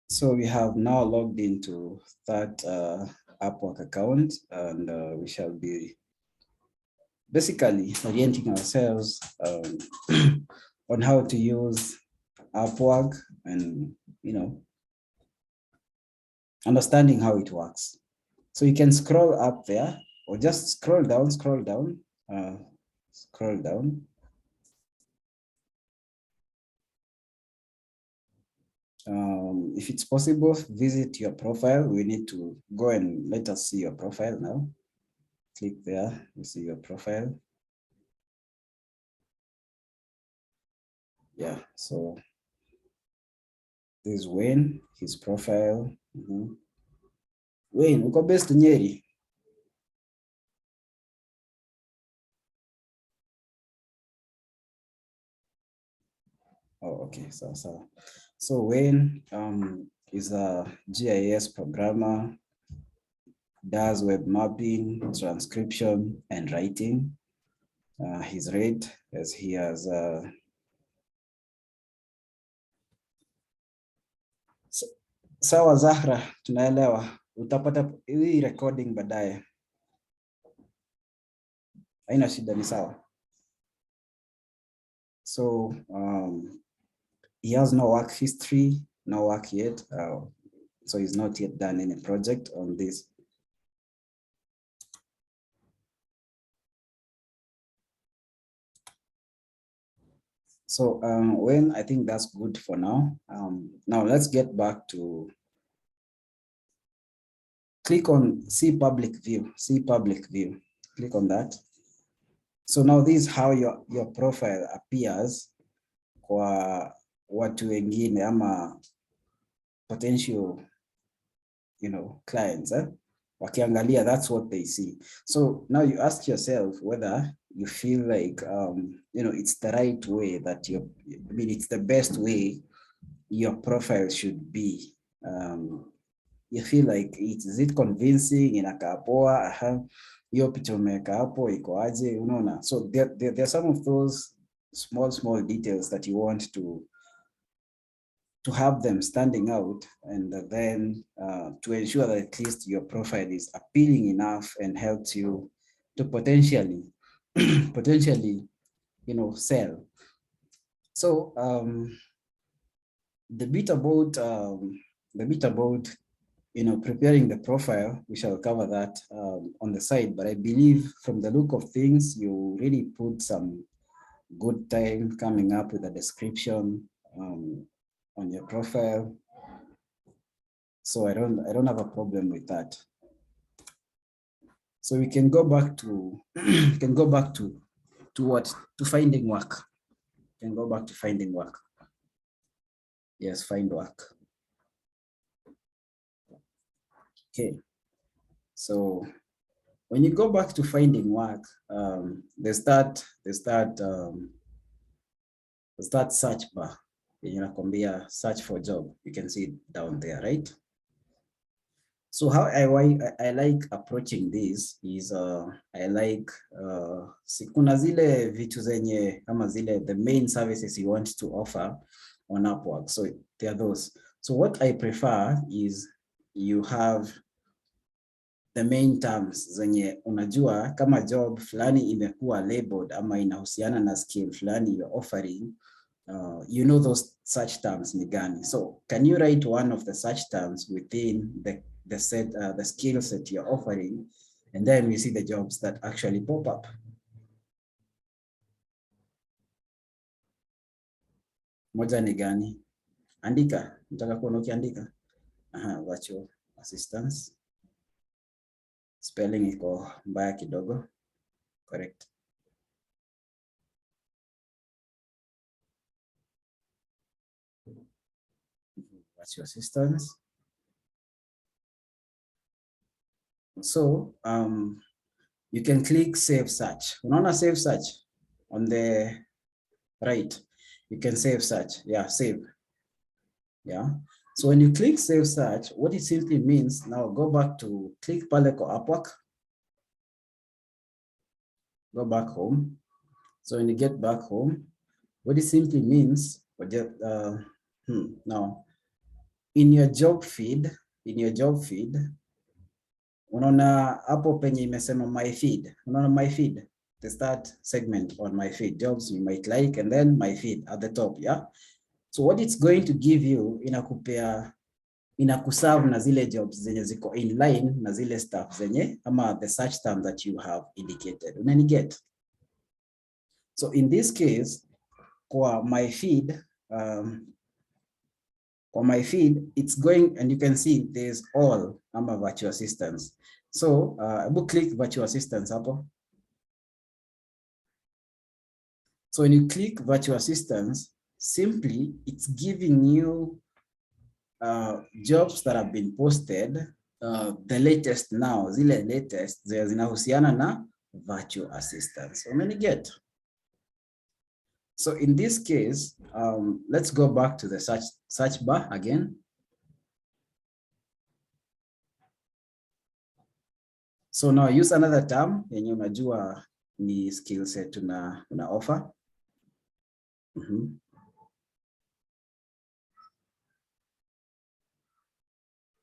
So we have now logged into that Upwork account, and we shall be basically orienting ourselves on how to use Upwork and, understanding how it works. So you can scroll up there or just scroll down, uh, scroll down. If it's possible, visit your profile. We need to go and let us see your profile now. Click there, you see your profile. Yeah, so this is Wayne, his profile. Wayne, uko best Nyeri? Oh, okay, so Wayne is a GIS programmer, does web mapping, transcription, and writing. His rate, as he has sawa Zahra, tunaelewa. Utapata hii recording baadaye. Haina shida, ni sawa. So he has no work history, no work yet. So he's not yet done any project on this. So when I think that's good for now. Now let's get back to click on see public view, click on that. So now this is how your profile appears kwa watu wengine ama potential, clients. Wakiangalia, that's what they see. So now you ask yourself whether you feel like, it's the right way that it's the best way your profile should be. You feel like is it convincing, inakaa poa, hiyo picha umeweka hapo iko aje, unaona? So there are some of those small details that you want to have them standing out, and then to ensure that at least your profile is appealing enough and helps you to potentially sell. So the bit about preparing the profile, we shall cover that on the side, but I believe from the look of things, you really put some good time coming up with a description on your profile. So I don't have a problem with that. So we can go back to finding work. We can go back to finding work. Yes, find work. Okay. So when you go back to finding work, there's that search bar. Inakwambia search for job. You can see it down there, right? So how I like approaching this is I like kuna zile vitu zenye kama zile the main services you want to offer on Upwork. So there are those. So what I prefer is you have the main terms zenye unajua kama job fulani imekuwa labeled ama inahusiana na skill fulani you're offering. Those search terms ni gani. So can you write one of the search terms within the skill set you're offering, and then we see the jobs that actually pop up. Moja ni gani? Andika, nataka kuona ukiandika. Virtual assistance. Spelling iko mbaya kidogo. Correct. Virtual assistance. So you can click save search. Unaona save search on the right. You can save search. Yeah, save. Yeah. So when you click save search, what it simply means, now go back to click pale kwa Upwork. Go back home. So when you get back home, what it simply means, now in your job feed, unaona hapo penye imesema my feed. Unaona my feed, the start segment on my feed, jobs you might like, and then my feed at the top, yeah? So what it's going to give you, inakuserve na zile jobs zenye ziko in line na zile stuff zenye, ama the search term that you have indicated. Unaniget? So in this case, kwa my feed, it's going, and you can see there's all ama virtual assistants. So we'll click virtual assistants hapo. So when you click virtual assistants, simply it's giving you jobs that have been posted, the latest now, zile latest zinahusiana na virtual assistants. Umeniget? So in this case, let's go back to the search bar again. So now use another term yenye unajua ni skill set una offer.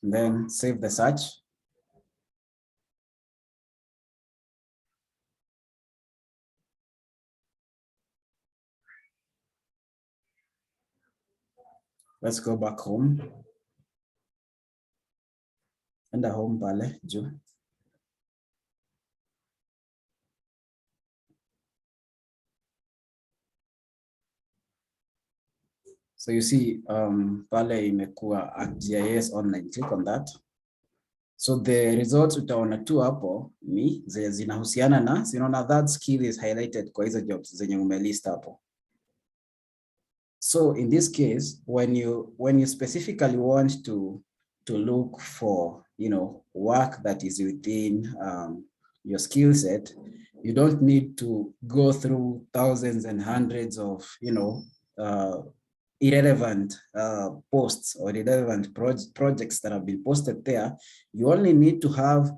And then save the search. Let's go back home. Enda home pale juu. So you see pale imekuwa ArcGIS online. Click on that. So the results utaona tu hapo ni zinahusiana na, sinaona that skill is highlighted kwa hizo jobs zenye umelist hapo. So in this case, when you specifically want to look for, work that is within your skill set, you don't need to go through thousands and hundreds of, irrelevant posts or irrelevant projects that have been posted there. You only need to have,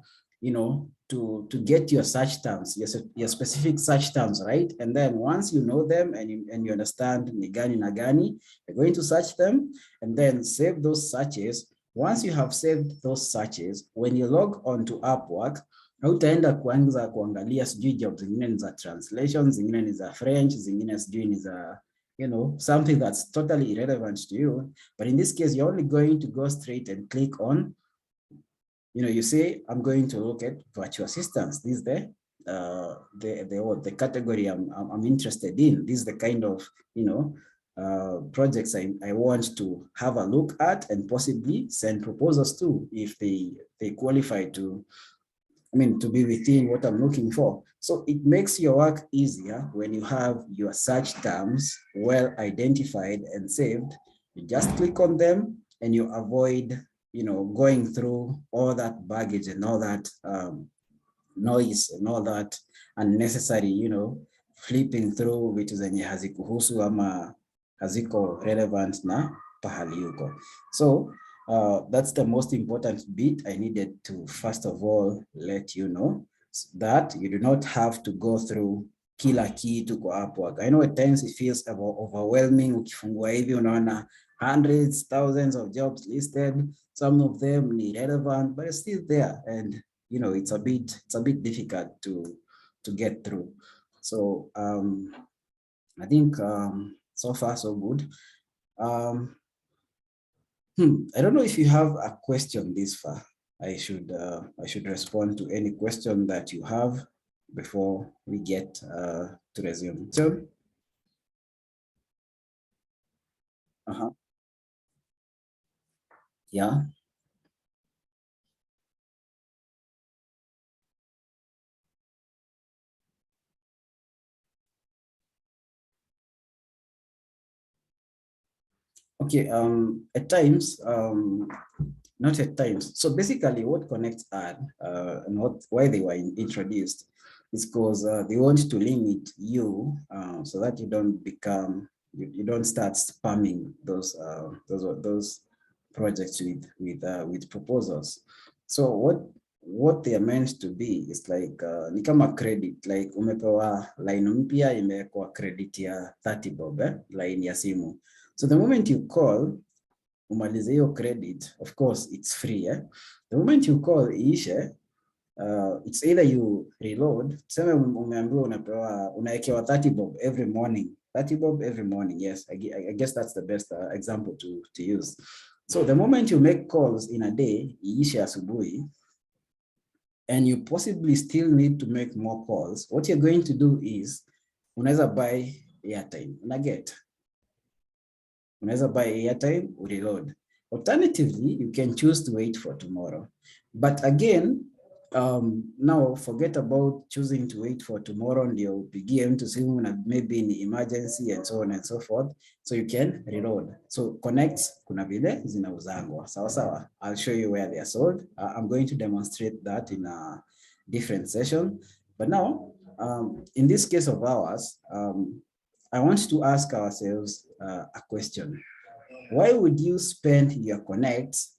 to get your search terms, your specific search terms, right? And then once you know them and you understand ni gani na gani, you're going to search them and then save those searches. Once you have saved those searches, when you log on to Upwork, hautaenda kuanza kuangalia sijui jobs zingine ni za translation, zingine ni za French, zingine sijui ni za, something that's totally irrelevant to you. But in this case, you're only going to go straight and click on, you say, I'm going to look at virtual assistants. This is the category I'm interested in. This is the kind of, projects I want to have a look at and possibly send proposals to if they qualify to be within what I'm looking for. So it makes your work easier when you have your search terms well identified and saved. You just click on them and you avoid, going through all that baggage and all that noise and all that unnecessary, flipping through vitu zenye hazikuhusu ama haziko relevant na pahali yuko. So that's the most important bit I needed to, first of all, let you know, that you do not have to go through kila kitu kwa Upwork. I know at times it feels overwhelming. Ukifungua hivi unaona hundreds, thousands of jobs listed. Some of them are relevant, but it's still there. And, it's a bit difficult to get through. So I think so far so good. I don't know if you have a question this far. I should respond to any question that you have before we get to resume. So, yeah. Okay, at times, not at times. So basically what Connects add and why they were introduced is because they want to limit you so that you don't become, you don't start spamming those projects with proposals. So what they are meant to be is like ni kama credit, like umepewa line mpya imewekwa credit ya 30 bob line ya simu. So the moment you call, umalize hiyo credit, of course it's free. The moment you call iishe, it's either you reload. Tuseme umeambiwa unawekewa 30 bob every morning. 30 bob every morning. Yes, I guess that's the best example to use. So the moment you make calls in a day, iishe asubuhi, and you possibly still need to make more calls, what you're going to do is unaweza buy airtime. Unaweza buy airtime, reload. Alternatively, you can choose to wait for tomorrow. But again, now forget about choosing to wait for tomorrow ndio upigie mtu simu na maybe ni emergency and so on and so forth, so you can reload. So connects kuna vile zinauzangwa sawa sawa. I'll show you where they are sold. I'm going to demonstrate that in a different session, but now in this case of ours, I want to ask ourselves a question. Why would you spend your connects,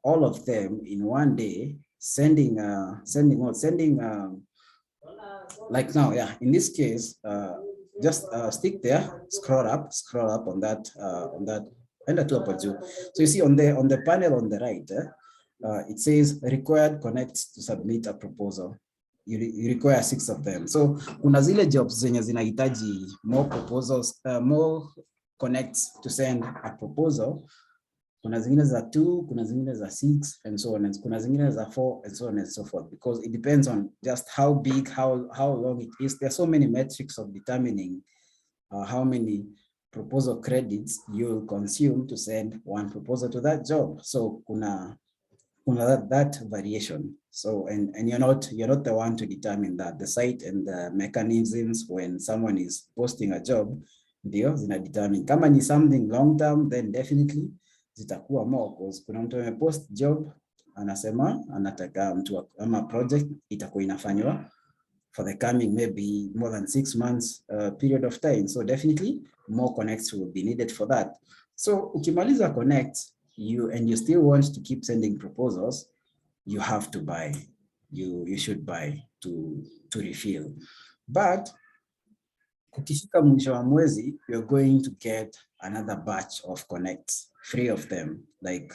all of them in one day, sending like now, yeah, in this case, just stick there, scroll up on that, and the top of you. So you see on the panel on the right, it says required connects to submit a proposal. You require 6 of them. So kuna zile jobs zenye zinahitaji more proposals, more connects to send a proposal. Kuna zingine za 2, kuna zingine za 6, and so on, and kuna zingine za 4, and so on and so forth, because it depends on just how big, how long it is. There are so many metrics of determining how many proposal credits you'll consume to send one proposal to that job. So kuna that variation. So and you're not the one to determine that. The site and the mechanisms when someone is posting a job, ndio zina determine. Kama ni something long term, then definitely zitakuwa more, because kuna mtu amepost job anasema anataka mtu ama project itakuwa inafanywa for the coming maybe more than 6 months period of time. So definitely more connects will be needed for that. So ukimaliza connects, you still want to keep sending proposals, you have to buy. You should buy to refill. But ukifika mwisho wa mwezi, you're going to get another batch of connects, free of them. Like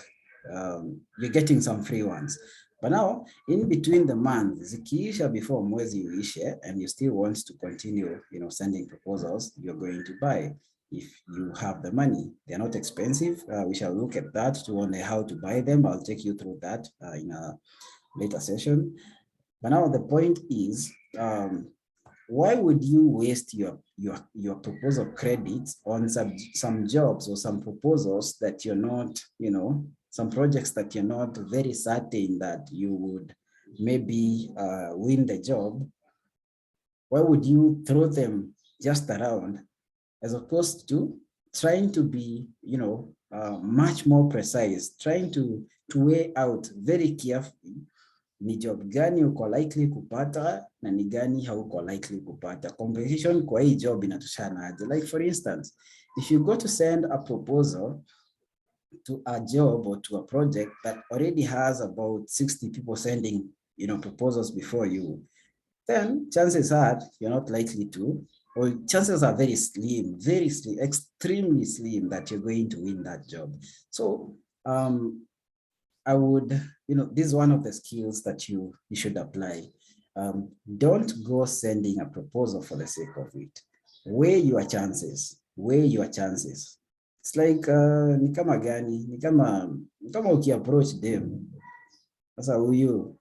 you're getting some free ones. But now, in between the months, zikiisha before mwezi uishe, and you still want to continue, sending proposals, you're going to buy if you have the money. They're not expensive. We shall look at that to learn how to buy them. I'll take you through that in a later session. But now the point is, why would you waste your proposal credits on some jobs or some proposals that you're not, some projects that you're not very certain that you would maybe win the job? Why would you throw them just around as opposed to trying to be, much more precise, trying to weigh out very carefully ni job gani uko likely kupata na ni gani hauko likely kupata. Competition kwa hii job inatoshana aje? Like for instance, if you go to send a proposal to a job or to a project that already has about 60 people sending, proposals before you, then chances are you're not likely to, or chances are very slim, extremely slim that you're going to win that job. So I would, this is one of the skills that you should apply. Don't go sending a proposal for the sake of it. Weigh your chances. It's like, ni kama gani? Ni kama uki-approach them. Sasa huyu,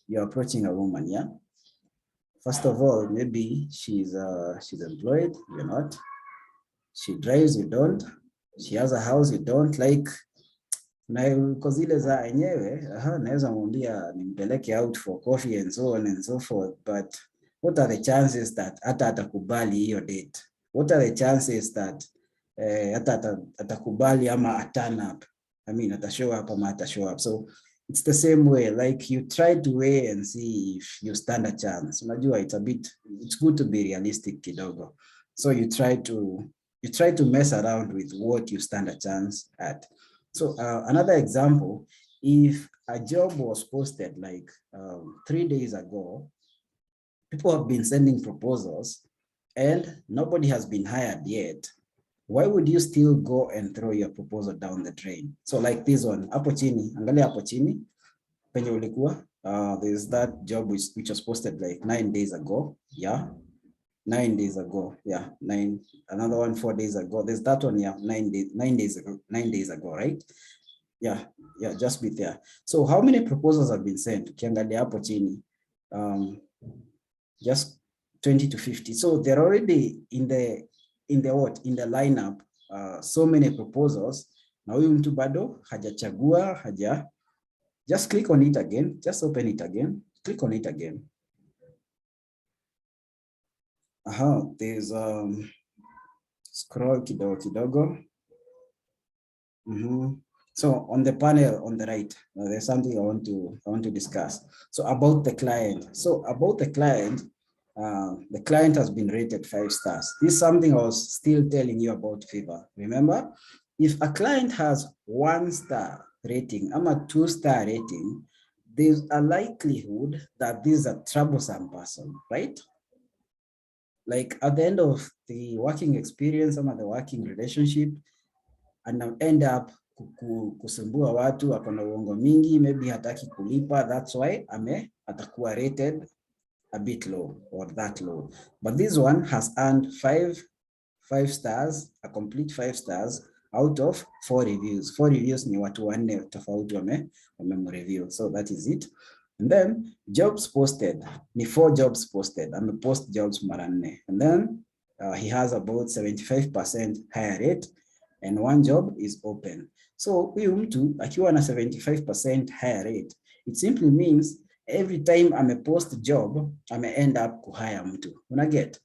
you're approaching a woman, yeah? First of all, maybe she's employed, you're not. She drives, you don't. She has a house, you don't. Like, na kwa zile za enyewe, naweza mwambia nimpeleke out for coffee and so on and so forth, but what are the chances that hata atakubali hiyo date? What are the chances that hata atakubali ama turn up? I mean, show up ama show up. So it's the same way, like you try to weigh and see if you stand a chance. Unajua, it's good to be realistic kidogo. So you try to mess around with what you stand a chance at. So another example, if a job was posted like 3 days ago, people have been sending proposals and nobody has been hired yet. why would you still go and throw your proposal down the drain? So like this one, hapo chini, angalia hapo chini, penye ulikuwa, there's that job which was posted like 9 days ago. Yeah, 9 days ago. Yeah, another one 4 days ago. There's that one, yeah, 9 days ago, right? Yeah, just be there. So how many proposals have been sent? Ukiangalia hapo chini, just 20 to 50. So they're already in the lineup, so many proposals. Na huyu mtu bado hajachagua, just click on it again, just open it again, click on it again. There's scroll kidogo. So on the panel on the right, there's something I want to discuss. So about the client. So about the client has been rated 5 stars. This is something I was still telling you about Fiverr. Remember, if a client has 1 star rating, I'm a 2-star rating, there's a likelihood that this is a troublesome person, right? Like at the end of the working experience, the working relationship, and end up kusumbua watu, akona uongo mingi, maybe hataki kulipa, that's why atakuwa rated a bit low or that low. But this one has earned 5 stars, a complete 5 stars out of 4 reviews. 4 reviews ni watu 4 tofauti wame-review. So that is it. And then jobs posted ni 4 jobs posted. Post jobs mara 4. And then he has about 75% higher rate and 1 job is open. So huyu mtu akiwa na 75% higher rate, it simply means every time post job, end up kuhire mtu. Unaget?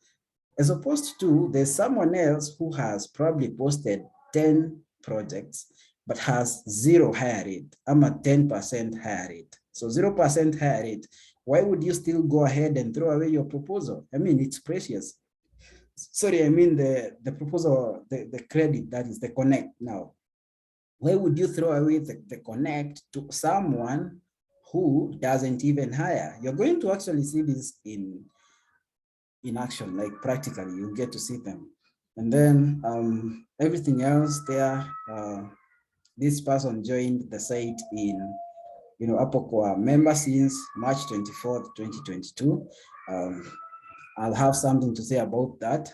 As opposed to there's someone else who has probably posted 10 projects but has 0 higher rate. I'm at 10% higher rate. So 0% higher rate. Why would you still go ahead and throw away your proposal? I mean, it's precious. Sorry, I mean the proposal, the credit, that is the connect now. Why would you throw away the connect to someone who doesn't even hire? You're going to actually see this in action, like practically, you get to see them. And then everything else there, this person joined the site in, hapo kwa member since March 24th, 2022. I'll have something to say about that.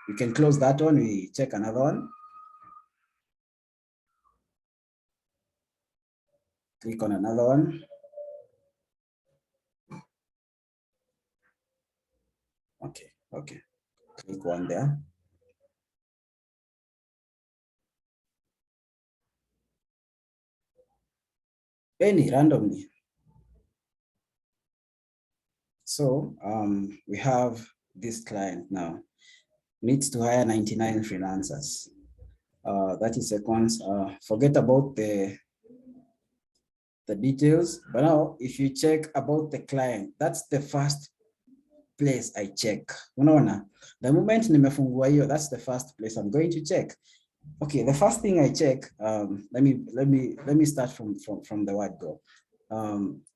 We can close that one, we check another one. Click on another one. Okay. Click one there. Any randomly. So we have this client now. Needs to hire 99 freelancers. 30 seconds. Forget about the details. But now, if you check about the client, that's the first place I check. Unaona, the moment nimefungua hiyo, that's the first place I'm going to check. Okay, the first thing I check. Let me start from the word go.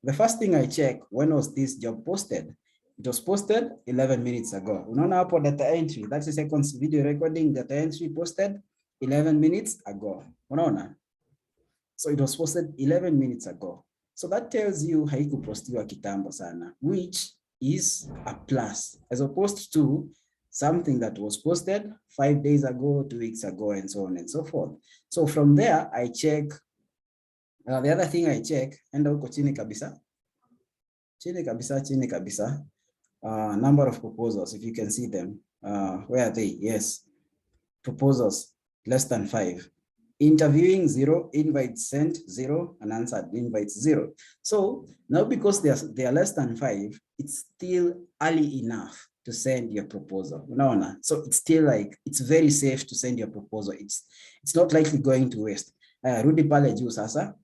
The first thing I check, when was this job posted? It was posted 11 minutes ago. Unaona hapo data entry, 30 seconds video recording, data entry posted 11 minutes ago. Unaona? So it was posted 11 minutes ago. So that tells you haikupostiwa kitambo sana, which is a plus, as opposed to something that was posted 5 days ago, 2 weeks ago, and so on and so forth. So from there, I check. The other thing I check, enda huko chini kabisa. Chini kabisa. Number of proposals, if you can see them. Where are they? Yes. Proposals, less than 5. Interviewing 0, invites sent 0, and answered invites 0. So now because they are less than 5, it's still early enough to send your proposal. So it's still like, it's very safe to send your proposal. It's not likely going to waste. Rudi pale juu sasa.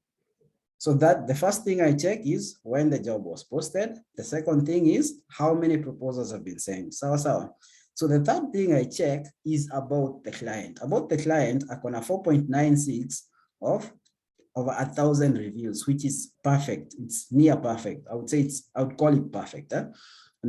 So that the first thing I check is when the job was posted. The second thing is how many proposals have been sent. Sawa. So the third thing I check is about the client. About the client, I got a 4.96 of over 1,000 reviews, which is perfect. It's near perfect. I would call it perfect. And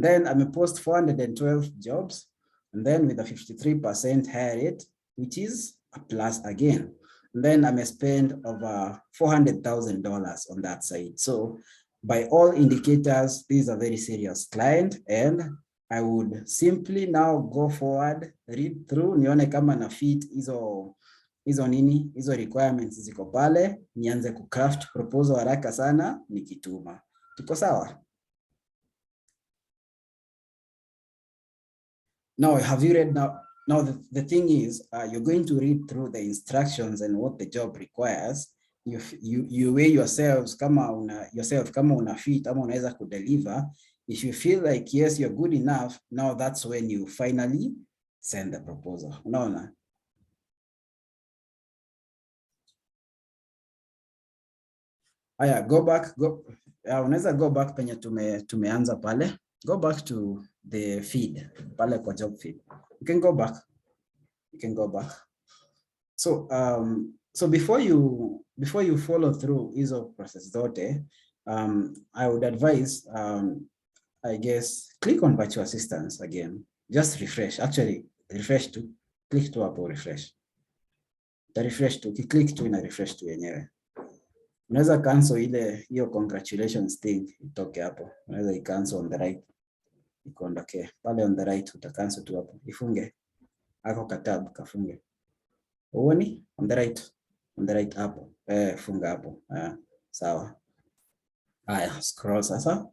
then I'm a post 412 jobs, and then with a 53% higher rate, which is a plus again. And then I may spend over $400,000 on that side. So by all indicators, this is a very serious client, and I would simply now go forward, read through, nione kama na fit hizo requirements ziko pale, nianze kucraft proposal haraka sana nikituma. Tuko sawa? Now, have you read now? Now, the thing is, you're going to read through the instructions and what the job requires. You weigh yourselves kama una fit ama unaweza kudeliver. If you feel like, yes, you're good enough, now that's when you finally send the proposal. Unaona? Aya, unaweza go back penye tumeanza pale. Go back to the feed, pale kwa job feed. You can go back. So before you follow through hizo process zote, I would advise, I guess, click on virtual assistants again. Just refresh. Actually, refresh to click to hapo refresh. The refresh to click to ina refresh to yenyewe. Unaweza cancel hiyo congratulations thing itoke hapo. Unaweza cancel on the right. Ikondoke pale on the right, uta cancel tu hapo. Ifunge. Ako katab kafunge. Uoni? On the right hapo. Funga hapo. Sawa. Haya, scroll sasa.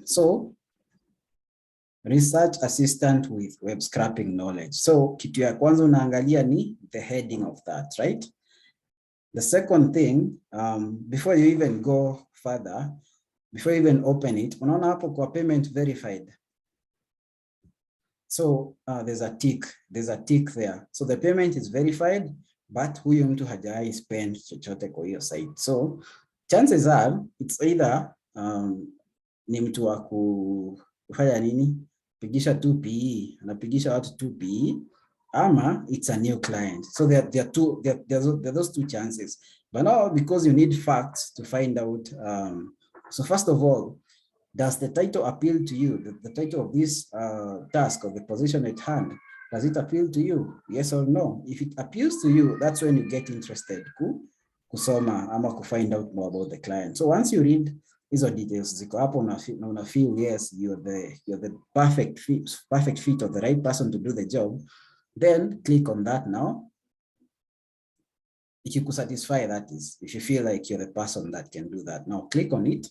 So research assistant with web scraping knowledge. So kitu ya kwanza unaangalia ni the heading of that, right? The second thing, before you even go further, before you even open it, unaona hapo kwa payment verified. So there's a tick there. So the payment is verified, but huyu mtu hajai spend chochote kwa hiyo site. So chances are it's either ni mtu wa kufanya nini, pigisha 2PE, anapigisha watu 2PE, ama it's a new client. So there are those two chances. But now, because you need facts to find out, so first of all, does the title appeal to you? The title of this task, of the position at hand, does it appeal to you? Yes or no? If it appeals to you, that's when you get interested kusoma ama find out more about the client. So once you read hizo details ziko hapo, una feel yes, you're the perfect fit of the right person to do the job, then click on that now. If you could satisfy, that is, if you feel like you're the person that can do that, now click on it.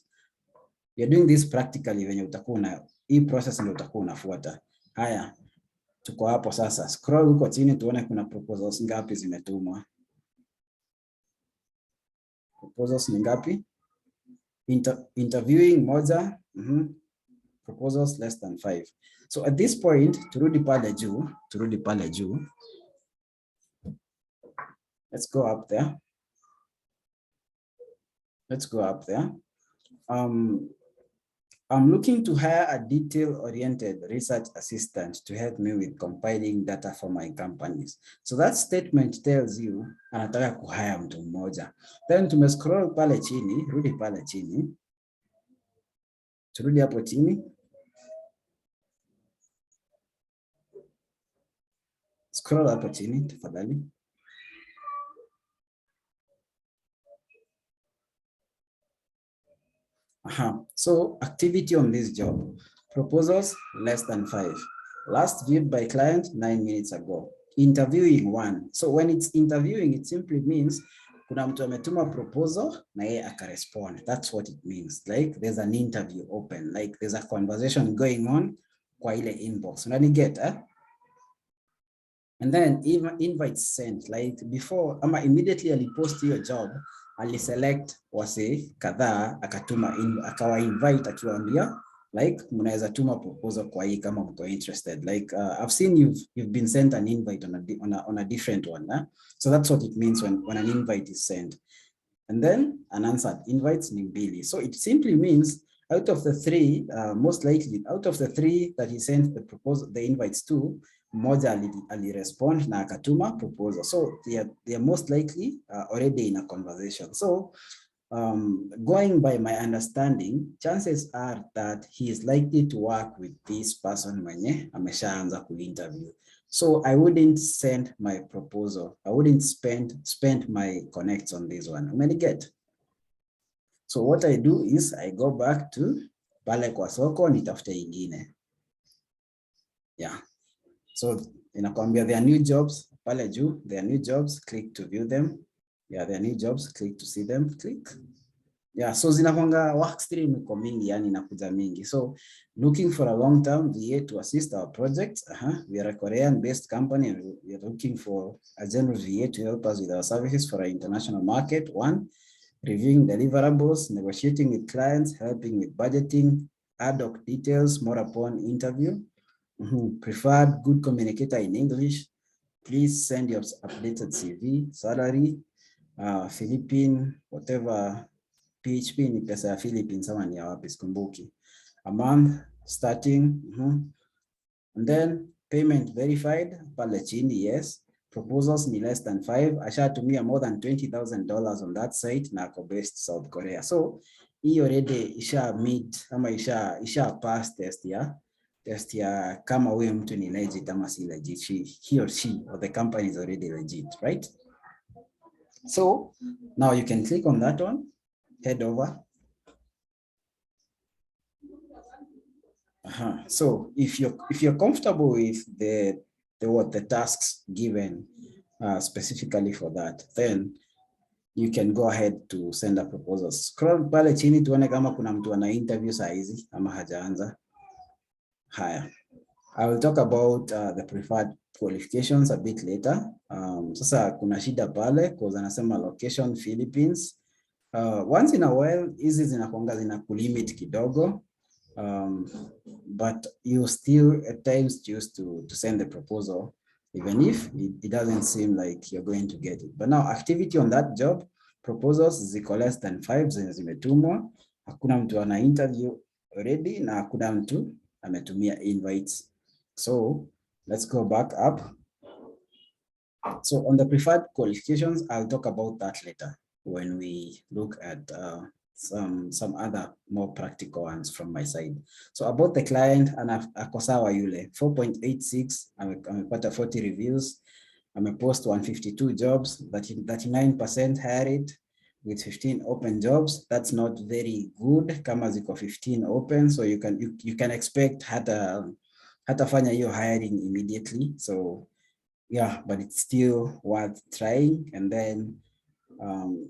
You're doing this practically when utakuwa hii process ndio utakuwa unafuata. Haya, tuko hapo sasa. Scroll huko chini tuone kuna proposals ngapi zimetumwa. Proposals ni ngapi? Interviewing moja, proposals less than 5. So at this point, turudi pale juu. Let's go up there. I'm looking to hire a detail-oriented research assistant to help me with compiling data for my companies. So that statement tells you anataka kuhire mtu mmoja. Then tumescroll pale chini, rudi pale chini. Turudi hapo chini. Scroll hapo chini tafadhali. So activity on this job, proposals less than 5. Last viewed by client 9 minutes ago. Interviewing 1. So when it's interviewing, it simply means kuna mtu ametuma proposal na yeye akarespond. That's what it means. Like there's an interview open, like there's a conversation going on kwa ile inbox. Unaniget, eh? And then even invites sent, like before, ama immediately alipost hiyo job, aliselect wase kadhaa, akawa invite akiwaambia like mnaweza tuma proposal kwa hii kama mko interested. Like I've seen you've been sent an invite on a different one. So that's what it means when an invite is sent. And then unanswered invites ni 2. So it simply means out of the 3, most likely out of the 3 that he sent the invites to, mmoja alirespond na akatuma proposal. So they are most likely already in a conversation. So going by my understanding, chances are that he is likely to work with this person mwenye ameshaanza kuinterview. So I wouldn't send my proposal. I wouldn't spend my connects on this one. Many get. So what I do is I go back to pale kwa soko nitafute ingine. Yeah. So inakwambia there are new jobs pale juu, there are new jobs, click to view them. Yeah, there are new jobs, click to see them, click. Yeah, so zinakwanga work stream iko mingi, yani inakuja mingi. So looking for a long-term VA to assist our projects. We are a Korean-based company and we are looking for a general VA to help us with our services for our international market. 1, reviewing deliverables, negotiating with clients, helping with budgeting, ad hoc details, more upon interview. Preferred good communicator in English. Please send your updated CV, salary, Philippine, whatever. PHP ni pesa ya Philippines sama ni ya wapi sikumbuki. A month starting. And then payment verified pale chini, yes. Proposals ni less than 5. Ashatumia more than $20,000 on that site na ako based South Korea. So hii already isha meet ama isha pass test ya kama huyo mtu ni legit ama si legit. He or she or the company is already legit, right? So now you can click on that one, head over. So if you're comfortable with the tasks given specifically for that, then you can go ahead to send a proposal. Scroll pale chini tuone kama kuna mtu ana interview saa hizi ama hajaanza. Haya. I will talk about the preferred qualifications a bit later. Sasa kuna shida pale because anasema location Philippines. Once in a while hizi zinakuanga zina kulimit kidogo. But you still at times choose to send the proposal, even if it doesn't seem like you're going to get it. But now activity on that job, proposals ziko less than 5 zenye zimetumwa. Hakuna mtu ana interview already na hakuna mtu ametumia invites. So let's go back up. So on the preferred qualifications, I'll talk about that later when we look at some other more practical ones from my side. So about the client, ako sawa yule 4.86, amepata 40 reviews, amepost 152 jobs, 39% hire rate with 15 open jobs. That's not very good kama ziko 15 open, so you can expect hatafanya hiyo hiring immediately. So yeah, but it's still worth trying. And then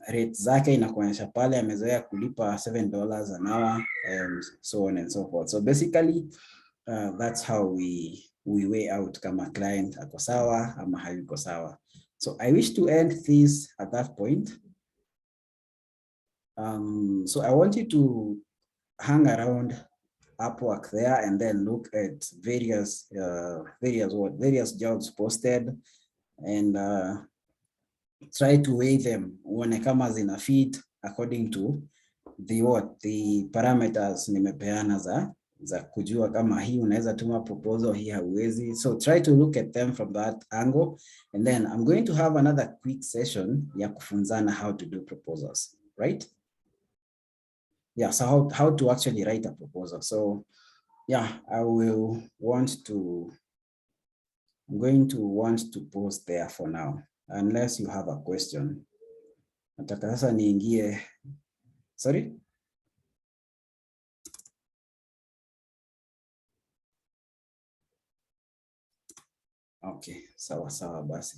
rate zake inakuonyesha pale amezoea kulipa $7 an hour and so on and so forth. So basically that's how we weigh out kama client ako sawa ama hayuko sawa. So I wish to end this at that point. So I want you to hang around Upwork there and then look at various jobs posted and try to weigh them uone kama zina fit according to the parameters nimepeana za kujua kama hii unaweza tuma proposal, hii hauwezi. So try to look at them from that angle, and then I'm going to have another quick session ya kufunzana how to do proposals, right? Yeah, so how to actually write a proposal. So yeah, I'm going to want to pause there for now, unless you have a question. Nataka sasa niingie, sorry? Okay, sawa basi.